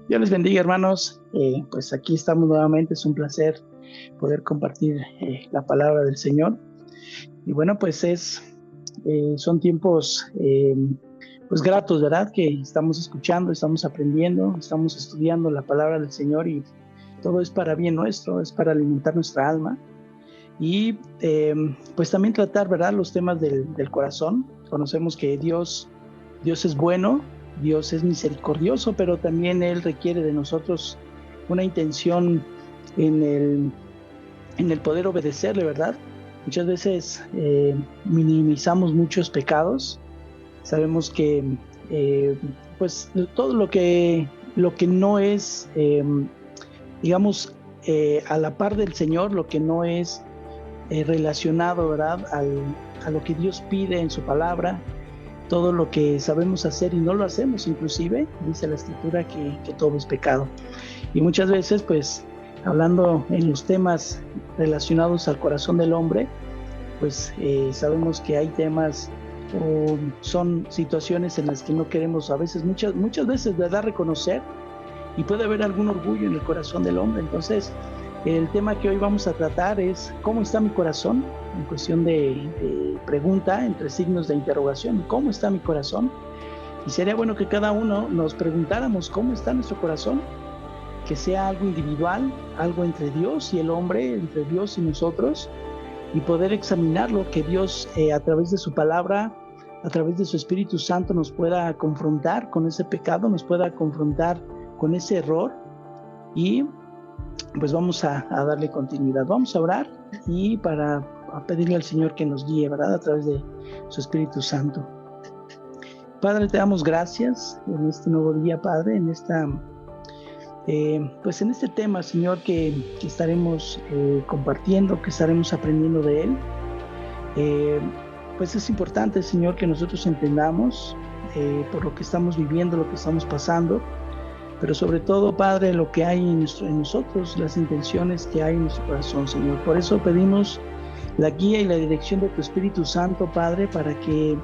Dios les bendiga, hermanos. Pues aquí estamos nuevamente. Es un placer poder compartir la palabra del Señor. Y bueno, pues son tiempos pues gratos, ¿verdad? Que estamos escuchando, estamos aprendiendo, estamos estudiando la palabra del Señor y todo es para bien nuestro, es para alimentar nuestra alma. Y pues también tratar, ¿verdad? Los temas del corazón. Conocemos que Dios es bueno, Dios es misericordioso, pero también Él requiere de nosotros una intención en el poder obedecerle, ¿verdad? Muchas veces minimizamos muchos pecados. Sabemos que eh, pues todo lo que no es, digamos, a la par del Señor, lo que no es relacionado, ¿verdad? A lo que Dios pide en su palabra, todo lo que sabemos hacer y no lo hacemos, inclusive, dice la escritura que todo es pecado. Y muchas veces, pues, hablando en los temas relacionados al corazón del hombre, pues sabemos que hay temas o son situaciones en las que no queremos a veces, muchas veces, ¿verdad? Reconocer y puede haber algún orgullo en el corazón del hombre. Entonces, el tema que hoy vamos a tratar es ¿cómo está mi corazón? En cuestión de pregunta, entre signos de interrogación, ¿cómo está mi corazón? Y sería bueno que cada uno nos preguntáramos cómo está nuestro corazón, que sea algo individual, algo entre Dios y el hombre, entre Dios y nosotros, y poder examinarlo, que Dios a través de su palabra, a través de su Espíritu Santo nos pueda confrontar con ese pecado, nos pueda confrontar con ese error y pues vamos a darle continuidad. Vamos a orar y a pedirle al Señor que nos guíe, ¿verdad? A través de su Espíritu Santo. Padre, te damos gracias en este nuevo día, Padre, pues en este tema, Señor, que estaremos compartiendo, que estaremos aprendiendo de él. Eh, pues es importante, Señor, que nosotros entendamos por lo que estamos viviendo, lo que estamos pasando, pero sobre todo, Padre, lo que hay en nosotros, las intenciones que hay en nuestro corazón, Señor. Por eso pedimos la guía y la dirección de tu Espíritu Santo, Padre, para que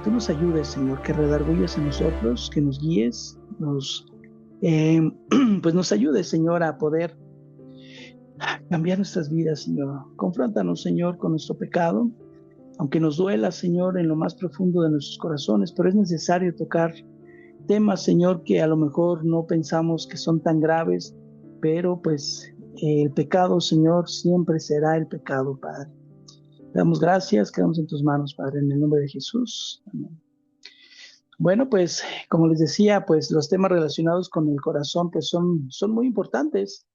tú nos ayudes, Señor, que redargulles en nosotros, que nos guíes, eh, pues nos ayudes, Señor, a poder cambiar nuestras vidas, Señor. Confróntanos, Señor, con nuestro pecado, aunque nos duela, Señor, en lo más profundo de nuestros corazones, pero es necesario tocar temas, Señor, que a lo mejor no pensamos que son tan graves, pero pues el pecado, Señor, siempre será el pecado, Padre. Te damos gracias, quedamos en tus manos, Padre, en el nombre de Jesús. Amén. Bueno, pues como les decía, pues los temas relacionados con el corazón pues son muy importantes.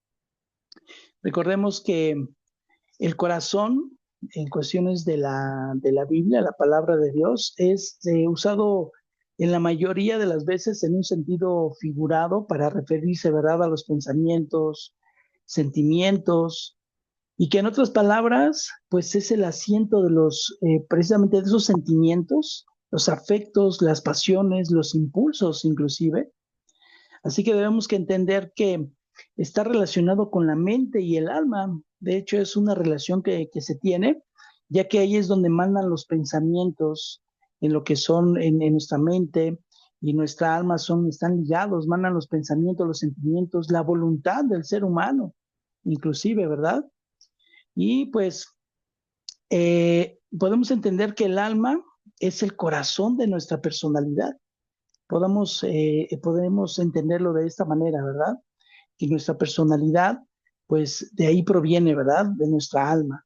Recordemos que el corazón en cuestiones de la Biblia, la palabra de Dios, es usado en la mayoría de las veces en un sentido figurado para referirse, ¿verdad?, a los pensamientos, sentimientos, y que en otras palabras, pues es el asiento de precisamente de esos sentimientos, los afectos, las pasiones, los impulsos inclusive. Así que debemos que entender que está relacionado con la mente y el alma. De hecho, es una relación que se tiene, ya que ahí es donde mandan los pensamientos en lo que son en nuestra mente y nuestra alma están ligados, mandan los pensamientos, los sentimientos, la voluntad del ser humano, inclusive, ¿verdad? Y pues podemos entender que el alma es el corazón de nuestra personalidad. Podemos entenderlo de esta manera, ¿verdad? Que nuestra personalidad, pues de ahí proviene, ¿verdad? De nuestra alma.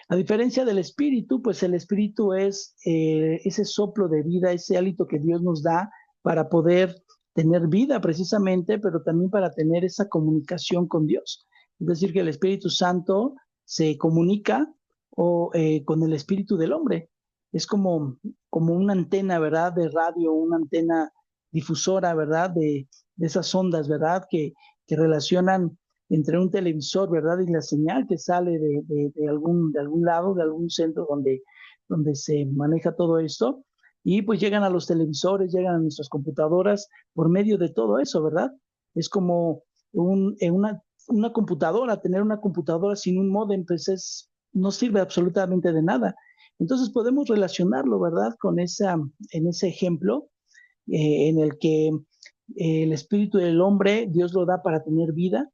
A diferencia del espíritu, pues el espíritu es ese soplo de vida, ese hálito que Dios nos da para poder tener vida precisamente, pero también para tener esa comunicación con Dios. Es decir, que el Espíritu Santo se comunica con el espíritu del hombre. Es como una antena, ¿verdad? De radio, una antena difusora, ¿verdad? De esas ondas, ¿verdad? Que relacionan entre un televisor, ¿verdad? Y la señal que sale de algún lado, de algún centro donde se maneja todo esto, y pues llegan a los televisores, llegan a nuestras computadoras por medio de todo eso, ¿verdad? Es como una computadora, tener una computadora sin un módem, pues no sirve absolutamente de nada. Entonces podemos relacionarlo, ¿verdad? En ese ejemplo en el que El espíritu del hombre, Dios lo da para tener vida,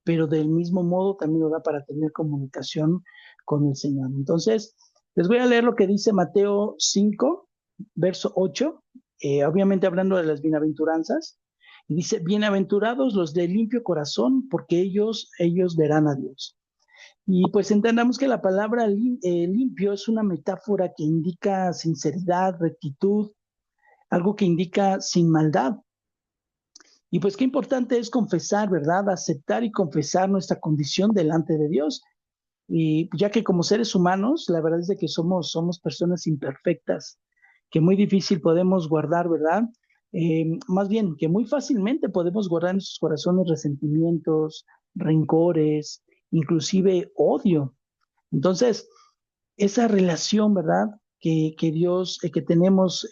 pero del mismo modo también lo da para tener comunicación con el Señor. Entonces, les voy a leer lo que dice Mateo 5, verso 8, obviamente hablando de las bienaventuranzas. Y dice, bienaventurados los de limpio corazón, porque ellos verán a Dios. Y pues entendamos que la palabra limpio es una metáfora que indica sinceridad, rectitud, algo que indica sin maldad. Y pues qué importante es confesar, ¿verdad? Aceptar y confesar nuestra condición delante de Dios. Y ya que como seres humanos, la verdad es de que somos personas imperfectas, que muy difícil podemos guardar, ¿verdad? Más bien, que muy fácilmente podemos guardar en sus corazones resentimientos, rencores, inclusive odio. Entonces, esa relación, ¿verdad? Que Dios, que tenemos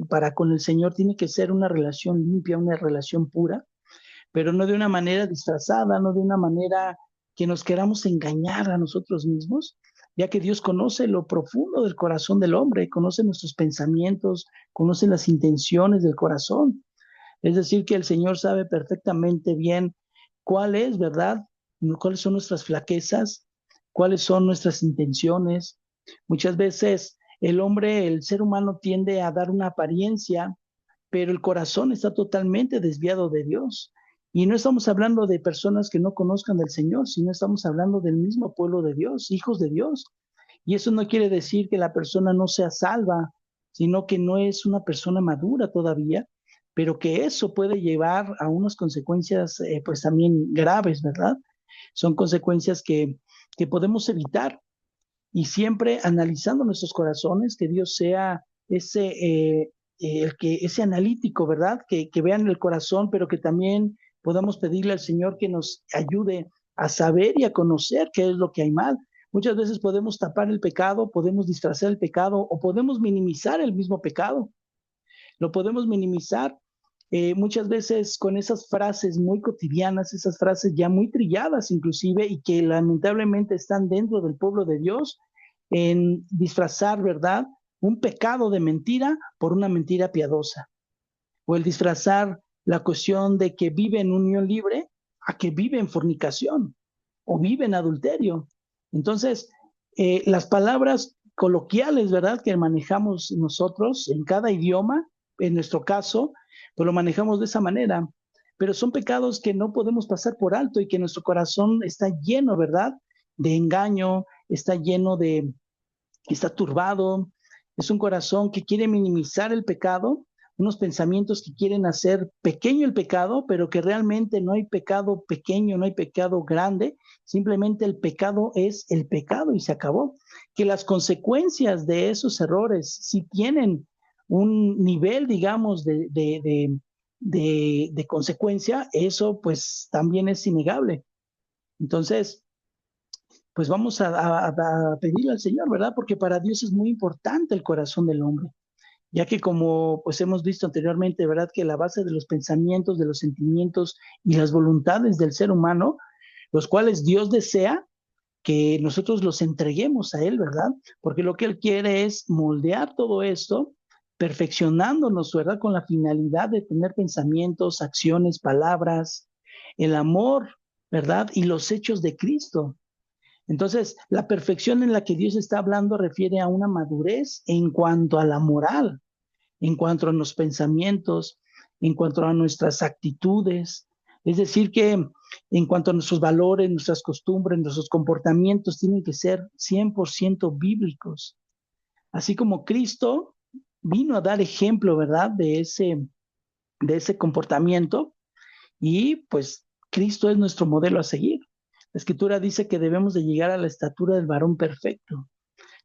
para con el Señor tiene que ser una relación limpia, una relación pura, pero no de una manera disfrazada, no de una manera que nos queramos engañar a nosotros mismos, ya que Dios conoce lo profundo del corazón del hombre, conoce nuestros pensamientos, conoce las intenciones del corazón. Es decir, que el Señor sabe perfectamente bien cuál es, ¿verdad? Cuáles son nuestras flaquezas, cuáles son nuestras intenciones. Muchas veces el hombre, el ser humano tiende a dar una apariencia, pero el corazón está totalmente desviado de Dios. Y no estamos hablando de personas que no conozcan del Señor, sino estamos hablando del mismo pueblo de Dios, hijos de Dios. Y eso no quiere decir que la persona no sea salva, sino que no es una persona madura todavía, pero que eso puede llevar a unas consecuencias pues también graves, ¿verdad? Son consecuencias que podemos evitar y siempre analizando nuestros corazones, que Dios sea ese analítico, ¿verdad? Que vean el corazón, pero que también podamos pedirle al Señor que nos ayude a saber y a conocer qué es lo que hay mal. Muchas veces podemos tapar el pecado, podemos disfrazar el pecado o podemos minimizar el mismo pecado. Lo podemos minimizar muchas veces con esas frases muy cotidianas, esas frases ya muy trilladas inclusive y que lamentablemente están dentro del pueblo de Dios en disfrazar, ¿verdad? Un pecado de mentira por una mentira piadosa. O el disfrazar la cuestión de que vive en unión libre a que vive en fornicación o vive en adulterio. Entonces, las palabras coloquiales, ¿verdad? Que manejamos nosotros en cada idioma, en nuestro caso, pues lo manejamos de esa manera. Pero son pecados que no podemos pasar por alto y que nuestro corazón está lleno, ¿verdad? De engaño, está lleno de, está turbado, es un corazón que quiere minimizar el pecado, unos pensamientos que quieren hacer pequeño el pecado, pero que realmente no hay pecado pequeño, no hay pecado grande, simplemente el pecado es el pecado y se acabó. Que las consecuencias de esos errores, si tienen un nivel, digamos, de consecuencia, eso pues también es innegable. Entonces, pues vamos a pedirle al Señor, ¿verdad? Porque para Dios es muy importante el corazón del hombre, ya que como pues hemos visto anteriormente, ¿verdad? Que la base de los pensamientos, de los sentimientos y las voluntades del ser humano, los cuales Dios desea que nosotros los entreguemos a Él, ¿verdad? Porque lo que Él quiere es moldear todo esto, perfeccionándonos, ¿verdad? Con la finalidad de tener pensamientos, acciones, palabras, el amor, ¿verdad? Y los hechos de Cristo. Entonces, la perfección en la que Dios está hablando refiere a una madurez en cuanto a la moral, en cuanto a los pensamientos, en cuanto a nuestras actitudes. Es decir, que en cuanto a nuestros valores, nuestras costumbres, nuestros comportamientos tienen que ser 100% bíblicos. Así como Cristo vino a dar ejemplo, ¿verdad? De ese comportamiento y pues Cristo es nuestro modelo a seguir. La escritura dice que debemos de llegar a la estatura del varón perfecto.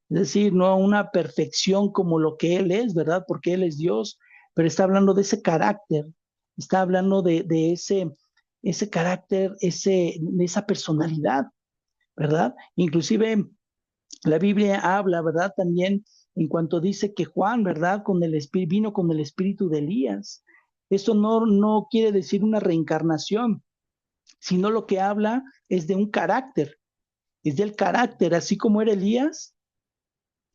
Es decir, no a una perfección como lo que Él es, ¿verdad? Porque Él es Dios, pero está hablando de ese carácter, está hablando de ese carácter, de esa personalidad, ¿verdad? Inclusive la Biblia habla, ¿verdad? También en cuanto dice que Juan, ¿verdad? Vino con el espíritu de Elías. Esto no quiere decir una reencarnación, sino lo que habla es de un carácter, es del carácter, así como era Elías,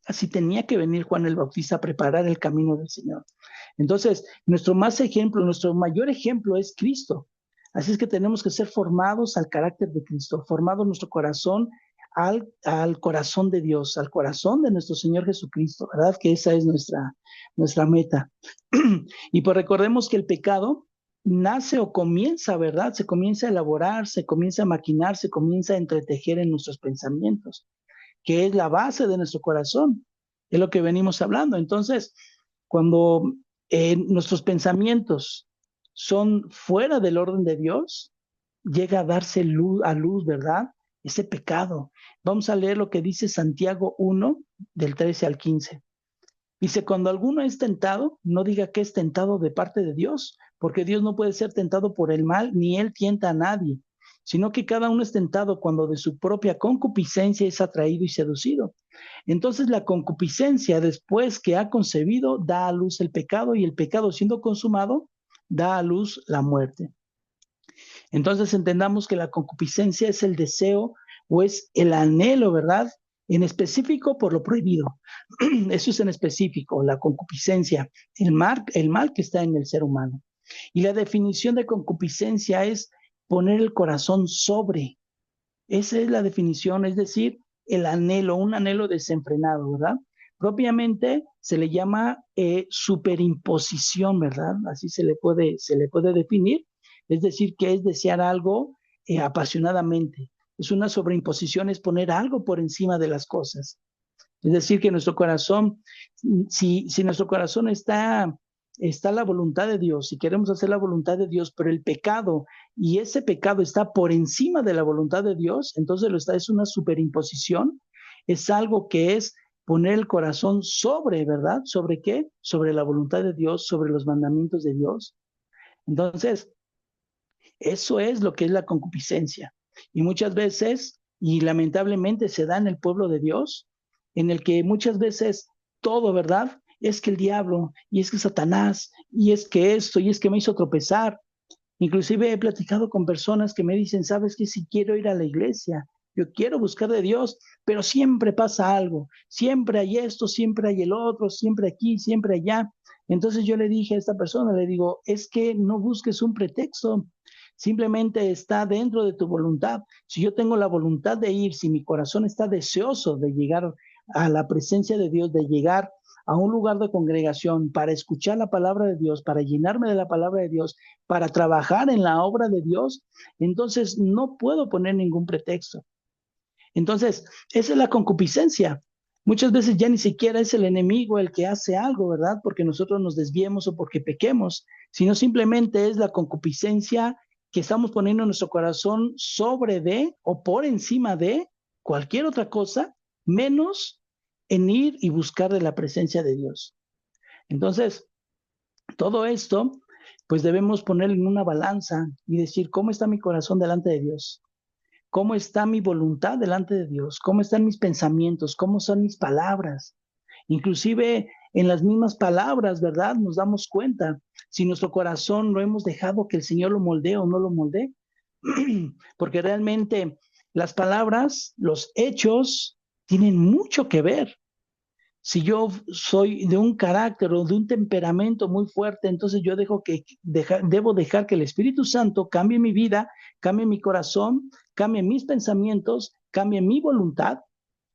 Así tenía que venir Juan el Bautista a preparar el camino del Señor. Entonces, nuestro mayor ejemplo es Cristo. Así es que tenemos que ser formados al carácter de Cristo, formado nuestro corazón al corazón de Dios, al corazón de nuestro Señor Jesucristo, ¿verdad? Que esa es nuestra meta. Y pues recordemos que el pecado nace o comienza, ¿verdad? Se comienza a elaborar, se comienza a maquinar, se comienza a entretejer en nuestros pensamientos, que es la base de nuestro corazón. Es lo que venimos hablando. Entonces, cuando nuestros pensamientos son fuera del orden de Dios, llega a darse a luz, ¿verdad? Ese pecado. Vamos a leer lo que dice Santiago 1, del 13 al 15. Dice, cuando alguno es tentado, no diga que es tentado de parte de Dios, porque Dios no puede ser tentado por el mal, ni él tienta a nadie, sino que cada uno es tentado cuando de su propia concupiscencia es atraído y seducido. Entonces la concupiscencia, después que ha concebido, da a luz el pecado, y el pecado siendo consumado, da a luz la muerte. Entonces entendamos que la concupiscencia es el deseo o es el anhelo, ¿verdad? En específico por lo prohibido. Eso es en específico, la concupiscencia, el mal que está en el ser humano. Y la definición de concupiscencia es poner el corazón sobre. Esa es la definición, es decir, el anhelo, un anhelo desenfrenado, ¿verdad? Propiamente se le llama superimposición, ¿verdad? Así se le puede definir, es decir, que es desear algo apasionadamente. Es una sobreimposición, es poner algo por encima de las cosas. Es decir, que nuestro corazón, si nuestro corazón está la voluntad de Dios, si queremos hacer la voluntad de Dios, pero el pecado, y ese pecado está por encima de la voluntad de Dios, entonces es una superimposición, es algo que es poner el corazón sobre, ¿verdad? ¿Sobre qué? Sobre la voluntad de Dios, sobre los mandamientos de Dios. Entonces, eso es lo que es la concupiscencia. Y muchas veces, y lamentablemente se da en el pueblo de Dios, en el que muchas veces todo, ¿verdad? Es que el diablo, y es que Satanás, y es que esto, y es que me hizo tropezar. Inclusive he platicado con personas que me dicen, sabes que si quiero ir a la iglesia, yo quiero buscar de Dios, pero siempre pasa algo, siempre hay esto, siempre hay el otro, siempre aquí, siempre allá. Entonces yo le dije a esta persona, le digo, es que no busques un pretexto, simplemente está dentro de tu voluntad. Si yo tengo la voluntad de ir, si mi corazón está deseoso de llegar a la presencia de Dios, de llegar a un lugar de congregación para escuchar la palabra de Dios, para llenarme de la palabra de Dios, para trabajar en la obra de Dios, entonces no puedo poner ningún pretexto. Entonces, esa es la concupiscencia. Muchas veces ya ni siquiera es el enemigo el que hace algo, ¿verdad? Porque nosotros nos desviemos o porque pequemos, sino simplemente es la concupiscencia que estamos poniendo nuestro corazón sobre de o por encima de cualquier otra cosa, menos en ir y buscar de la presencia de Dios. Entonces, todo esto, pues debemos ponerlo en una balanza y decir, ¿cómo está mi corazón delante de Dios? ¿Cómo está mi voluntad delante de Dios? ¿Cómo están mis pensamientos? ¿Cómo son mis palabras? Inclusive en las mismas palabras, ¿verdad? Nos damos cuenta si nuestro corazón lo hemos dejado que el Señor lo moldee o no lo moldee. Porque realmente las palabras, los hechos, tienen mucho que ver. Si yo soy de un carácter o de un temperamento muy fuerte, entonces yo debo dejar que el Espíritu Santo cambie mi vida, cambie mi corazón, cambie mis pensamientos, cambie mi voluntad,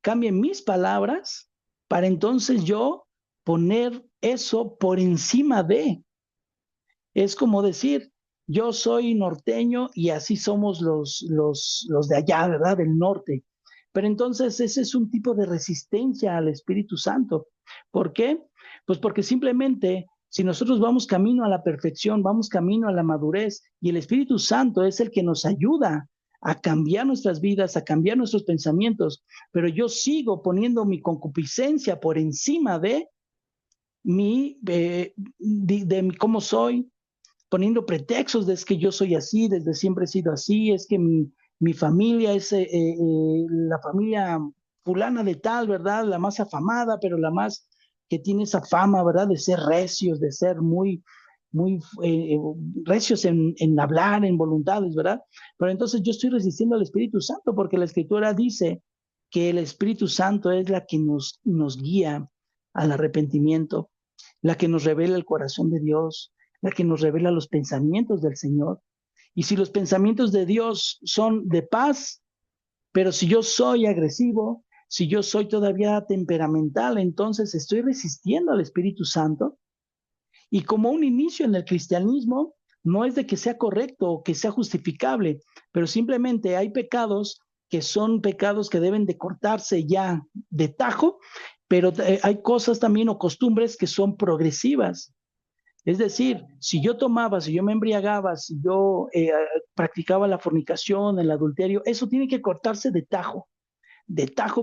cambie mis palabras, para entonces yo poner eso por encima de. Es como decir, yo soy norteño y así somos los de allá, ¿verdad? Del norte. Pero entonces ese es un tipo de resistencia al Espíritu Santo. ¿Por qué? Pues porque simplemente si nosotros vamos camino a la perfección, vamos camino a la madurez y el Espíritu Santo es el que nos ayuda a cambiar nuestras vidas, a cambiar nuestros pensamientos, pero yo sigo poniendo mi concupiscencia por encima de de cómo soy, poniendo pretextos de es que yo soy así, desde siempre he sido así, es que mi familia es la familia fulana de tal, ¿verdad? La más afamada, pero la más que tiene esa fama, ¿verdad? De ser recios, de ser muy recios en hablar, en voluntades, ¿verdad? Pero entonces yo estoy resistiendo al Espíritu Santo porque la Escritura dice que el Espíritu Santo es la que nos guía al arrepentimiento, la que nos revela el corazón de Dios, la que nos revela los pensamientos del Señor. Y si los pensamientos de Dios son de paz, pero si yo soy agresivo, si yo soy todavía temperamental, entonces estoy resistiendo al Espíritu Santo. Y como un inicio en el cristianismo, no es de que sea correcto o que sea justificable, pero simplemente hay pecados que son pecados que deben de cortarse ya de tajo, pero hay cosas también o costumbres que son progresivas. Es decir, si yo tomaba, si yo me embriagaba, si yo practicaba la fornicación, el adulterio, eso tiene que cortarse de tajo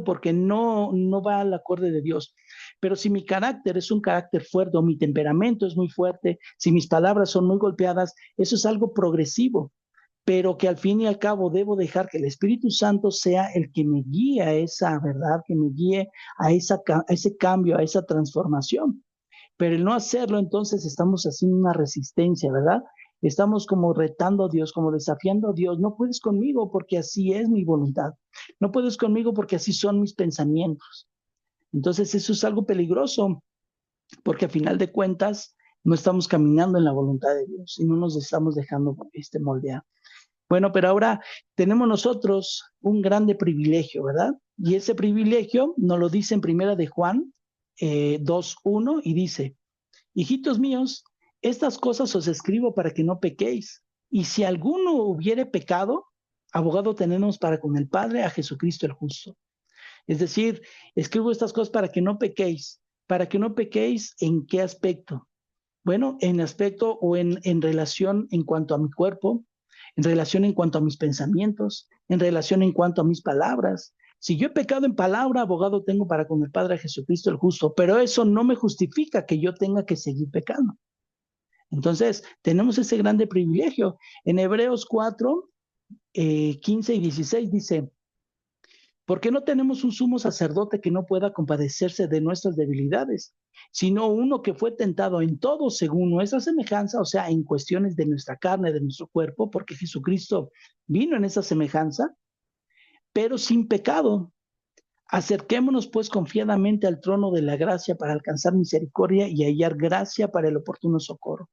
porque no va al acorde de Dios. Pero si mi carácter es un carácter fuerte o mi temperamento es muy fuerte, si mis palabras son muy golpeadas, eso es algo progresivo, pero que al fin y al cabo debo dejar que el Espíritu Santo sea el que me guíe a esa verdad, que me guíe a ese cambio, a esa transformación. Pero el no hacerlo, entonces estamos haciendo una resistencia, ¿verdad? Estamos como retando a Dios, como desafiando a Dios. No puedes conmigo porque así es mi voluntad. No puedes conmigo porque así son mis pensamientos. Entonces eso es algo peligroso porque a final de cuentas no estamos caminando en la voluntad de Dios y no nos estamos dejando moldear. Bueno, pero ahora tenemos nosotros un grande privilegio, ¿verdad? Y ese privilegio nos lo dice en primera de Juan 2:1 y dice, hijitos míos, estas cosas os escribo para que no pequéis. Y si alguno hubiere pecado, abogado tenemos para con el Padre a Jesucristo el justo. Es decir, escribo estas cosas para que no pequéis. ¿Para que no pequéis en qué aspecto? Bueno, en aspecto o en relación en cuanto a mi cuerpo, en relación en cuanto a mis pensamientos, en relación en cuanto a mis palabras. Si yo he pecado en palabra, abogado tengo para con el Padre Jesucristo el justo, pero eso no me justifica que yo tenga que seguir pecando. Entonces, tenemos ese grande privilegio. En Hebreos 4, 15 y 16 dice, porque no tenemos un sumo sacerdote que no pueda compadecerse de nuestras debilidades, sino uno que fue tentado en todo según nuestra semejanza, o sea, en cuestiones de nuestra carne, de nuestro cuerpo, porque Jesucristo vino en esa semejanza, pero sin pecado. Acerquémonos pues confiadamente al trono de la gracia para alcanzar misericordia y hallar gracia para el oportuno socorro.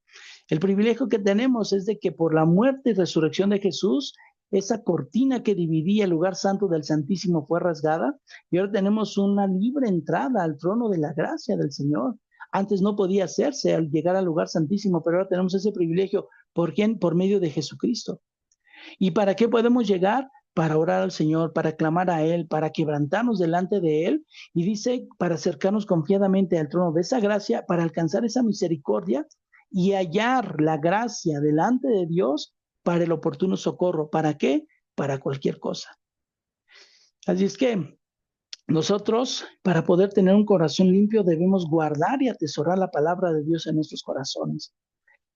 El privilegio que tenemos es de que por la muerte y resurrección de Jesús, esa cortina que dividía el lugar santo del Santísimo fue rasgada y ahora tenemos una libre entrada al trono de la gracia del Señor. Antes no podía hacerse al llegar al lugar santísimo, pero ahora tenemos ese privilegio. ¿Por quién? Por medio de Jesucristo. ¿Y para qué podemos llegar? Para orar al Señor, para clamar a Él, para quebrantarnos delante de Él. Y dice, para acercarnos confiadamente al trono de esa gracia, para alcanzar esa misericordia y hallar la gracia delante de Dios para el oportuno socorro. ¿Para qué? Para cualquier cosa. Así es que nosotros, para poder tener un corazón limpio, debemos guardar y atesorar la palabra de Dios en nuestros corazones.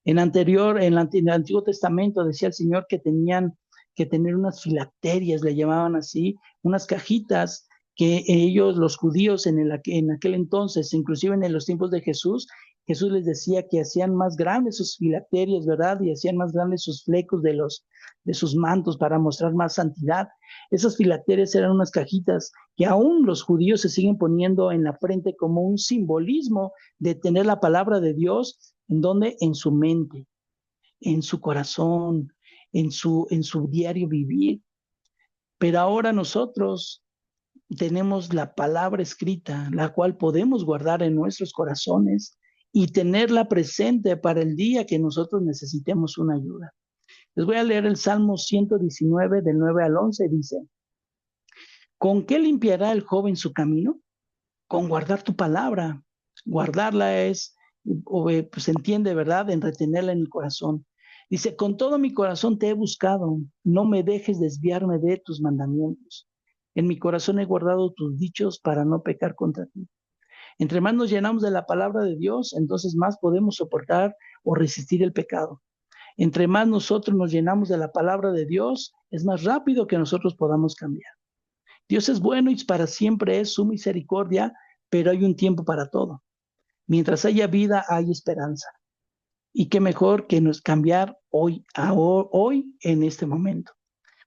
En el Antiguo Testamento decía el Señor que tenían que tener unas filacterias, le llamaban así, unas cajitas que ellos, los judíos en aquel entonces, inclusive en los tiempos de Jesús, Jesús les decía que hacían más grandes sus filacterias, ¿verdad? Y hacían más grandes sus flecos de sus mantos para mostrar más santidad. Esas filacterias eran unas cajitas que aún los judíos se siguen poniendo en la frente como un simbolismo de tener la palabra de Dios. ¿En dónde? En su mente, en su corazón, en su diario vivir. Pero ahora nosotros tenemos la palabra escrita, la cual podemos guardar en nuestros corazones y tenerla presente para el día que nosotros necesitemos una ayuda. Les voy a leer el Salmo 119 del 9 al 11, dice, ¿con qué limpiará el joven su camino? Con guardar tu palabra. Guardarla es, pues se entiende, ¿verdad? En retenerla en el corazón. Dice, con todo mi corazón te he buscado, no me dejes desviarme de tus mandamientos. En mi corazón he guardado tus dichos para no pecar contra ti. Entre más nos llenamos de la palabra de Dios, entonces más podemos soportar o resistir el pecado. Entre más nosotros nos llenamos de la palabra de Dios, es más rápido que nosotros podamos cambiar. Dios es bueno y para siempre es su misericordia, pero hay un tiempo para todo. Mientras haya vida, hay esperanza. Y qué mejor que nos cambiar hoy en este momento.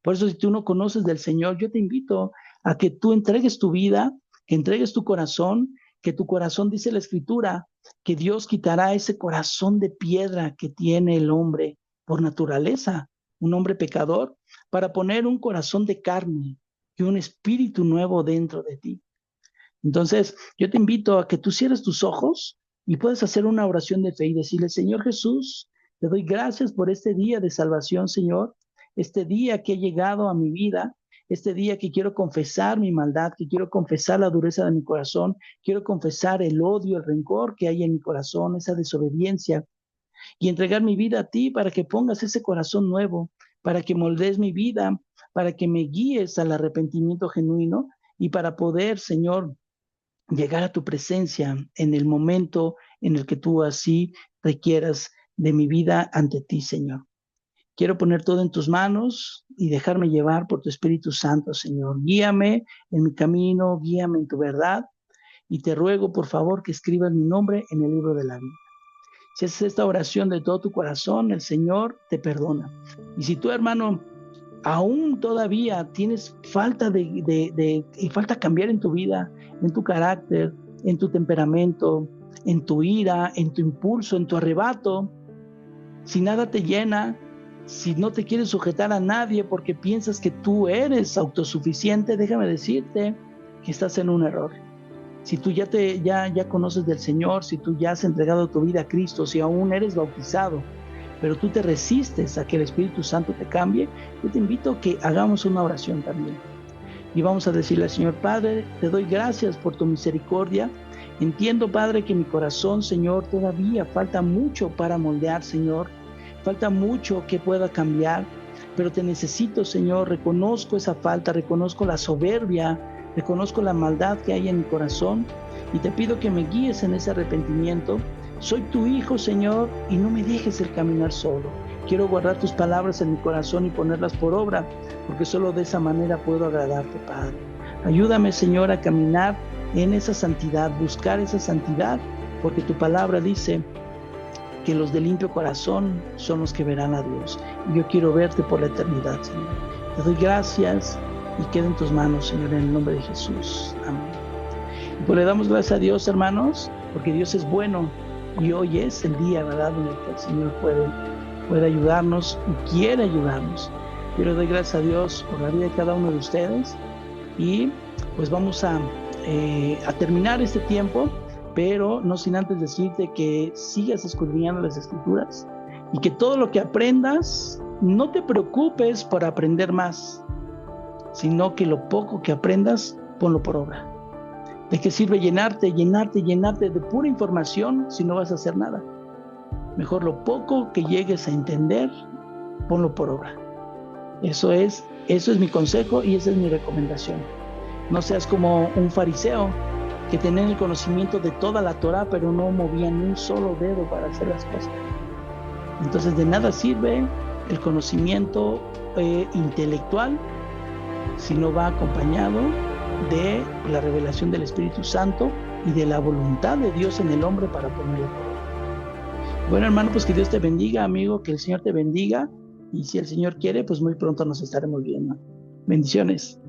Por eso, si tú no conoces del Señor, yo te invito a que tú entregues tu vida, que entregues tu corazón, que tu corazón, dice la Escritura, que Dios quitará ese corazón de piedra que tiene el hombre por naturaleza, un hombre pecador, para poner un corazón de carne y un espíritu nuevo dentro de ti. Entonces, yo te invito a que tú cierres tus ojos y puedas hacer una oración de fe y decirle: Señor Jesús, te doy gracias por este día de salvación, Señor, este día que ha llegado a mi vida, este día que quiero confesar mi maldad, que quiero confesar la dureza de mi corazón, quiero confesar el odio, el rencor que hay en mi corazón, esa desobediencia, y entregar mi vida a ti para que pongas ese corazón nuevo, para que moldees mi vida, para que me guíes al arrepentimiento genuino y para poder, Señor, llegar a tu presencia en el momento en el que tú así requieras de mi vida ante ti, Señor. Quiero poner todo en tus manos y dejarme llevar por tu Espíritu Santo, Señor. Guíame en mi camino, guíame en tu verdad y te ruego, por favor, que escribas mi nombre en el libro de la vida. Si haces esta oración de todo tu corazón, el Señor te perdona. Y si tú, hermano, aún todavía tienes falta y falta cambiar en tu vida, en tu carácter, en tu temperamento, en tu ira, en tu impulso, en tu arrebato, si nada te llena, si no te quieres sujetar a nadie porque piensas que tú eres autosuficiente, déjame decirte que estás en un error. Si tú ya conoces del Señor, si tú ya has entregado tu vida a Cristo, si aún eres bautizado, pero tú te resistes a que el Espíritu Santo te cambie, yo te invito a que hagamos una oración también. Y vamos a decirle al Señor: Padre, te doy gracias por tu misericordia. Entiendo, Padre, que mi corazón, Señor, todavía falta mucho para moldear, Señor. Falta mucho que pueda cambiar, pero te necesito, Señor. Reconozco esa falta, reconozco la soberbia, reconozco la maldad que hay en mi corazón y te pido que me guíes en ese arrepentimiento. Soy tu hijo, Señor, y no me dejes el caminar solo. Quiero guardar tus palabras en mi corazón y ponerlas por obra, porque solo de esa manera puedo agradarte, Padre. Ayúdame, Señor, a caminar en esa santidad, buscar esa santidad, porque tu palabra dice que los de limpio corazón son los que verán a Dios. Y yo quiero verte por la eternidad, Señor. Te doy gracias y queda en tus manos, Señor, en el nombre de Jesús. Amén. Y pues le damos gracias a Dios, hermanos, porque Dios es bueno y hoy es el día, ¿verdad?, en el que el Señor puede ayudarnos y quiere ayudarnos. Yo le doy gracias a Dios por la vida de cada uno de ustedes y pues vamos a terminar este tiempo, pero no sin antes decirte que sigas escudriñando las Escrituras y que todo lo que aprendas, no te preocupes por aprender más, sino que lo poco que aprendas, ponlo por obra. ¿De qué sirve llenarte de pura información si no vas a hacer nada? Mejor lo poco que llegues a entender, ponlo por obra. Eso es mi consejo y esa es mi recomendación. No seas como un fariseo que tenía el conocimiento de toda la Torá, pero no movía ni un solo dedo para hacer las cosas. Entonces de nada sirve el conocimiento intelectual si no va acompañado de la revelación del Espíritu Santo y de la voluntad de Dios en el hombre para ponerlo por obra. Bueno, hermano, pues que Dios te bendiga, amigo, que el Señor te bendiga y si el Señor quiere, pues muy pronto nos estaremos viendo. Bendiciones.